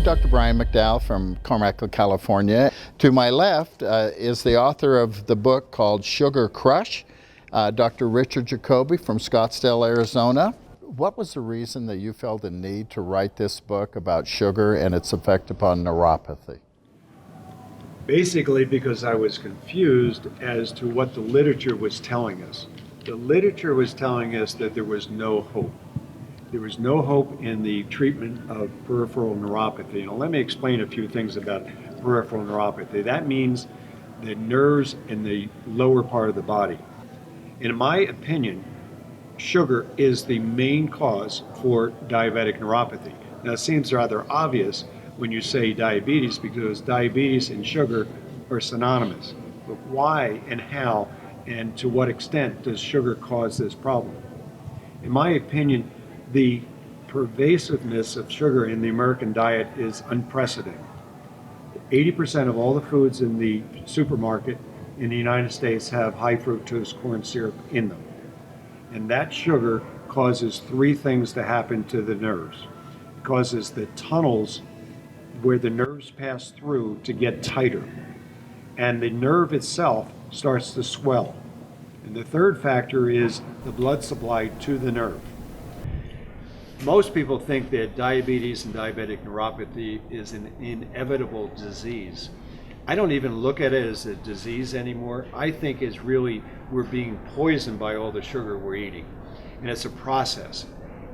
Dr. Brian McDowell from Carmichael, California. To my left is the author of the book called Sugar Crush, Dr. Richard Jacoby from Scottsdale, Arizona. What was the reason that you felt the need to write this book about sugar and its effect upon neuropathy? Basically because I was confused as to what the literature was telling us. The literature was telling us that there was no hope. There was no hope in the treatment of peripheral neuropathy. Now let me explain a few things about peripheral neuropathy. That means the nerves in the lower part of the body. In my opinion, sugar is the main cause for diabetic neuropathy. Now it seems rather obvious when you say diabetes because diabetes and sugar are synonymous. But why and how and to what extent does sugar cause this problem? In my opinion, the pervasiveness of sugar in the American diet is unprecedented. 80% of all the foods in the supermarket in the United States have high fructose corn syrup in them. And that sugar causes three things to happen to the nerves. It causes the tunnels where the nerves pass through to get tighter. And the nerve itself starts to swell. And the third factor is the blood supply to the nerve. Most people think that diabetes and diabetic neuropathy is an inevitable disease. I don't even look at it as a disease anymore. I think it's really, we're being poisoned by all the sugar we're eating. And it's a process.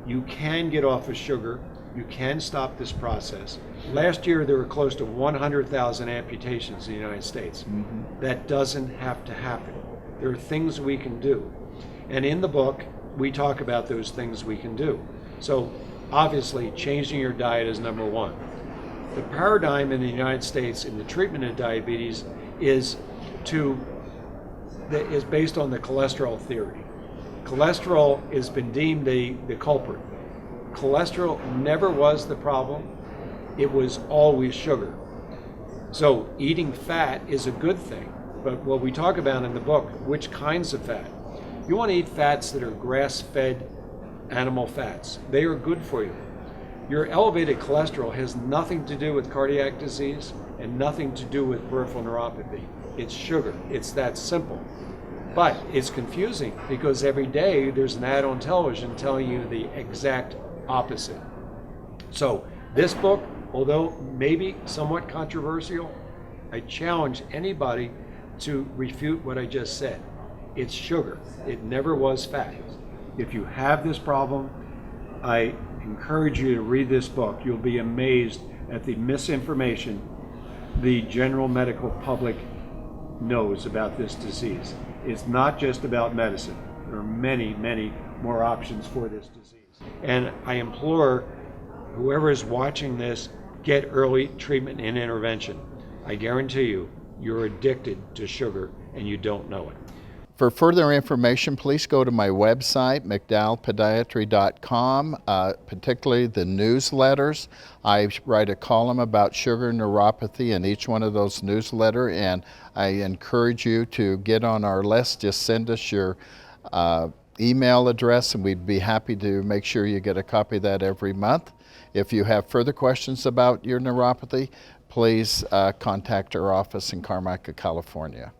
You can get off of sugar. You can stop this process. Last year, there were close to 100,000 amputations in the United States. That doesn't have to happen. There are things we can do. And in the book, we talk about those things we can do. So obviously, changing your diet is number one. The paradigm in the United States in the treatment of diabetes is based on the cholesterol theory. Cholesterol has been deemed the culprit. Cholesterol never was the problem. It was always sugar. So eating fat is a good thing. But what we talk about in the book, which kinds of fat? You want to eat fats that are grass-fed animal fats. They are good for you. Your elevated cholesterol has nothing to do with cardiac disease and nothing to do with peripheral neuropathy. It's sugar. It's that simple. But it's confusing because every day there's an ad on television telling you the exact opposite. So this book, although maybe somewhat controversial, I challenge anybody to refute what I just said. It's sugar. It never was fat. If you have this problem, I encourage you to read this book. You'll be amazed at the misinformation the general medical public knows about this disease. It's not just about medicine. There are many, many more options for this disease. And I implore whoever is watching this, get early treatment and intervention. I guarantee you, you're addicted to sugar and you don't know it. For further information, please go to my website, McDowellPodiatry.com, particularly the newsletters. I write a column about sugar neuropathy in each one of those newsletters, and I encourage you to get on our list. Just send us your email address, and we'd be happy to make sure you get a copy of that every month. If you have further questions about your neuropathy, please contact our office in Carmichael, California.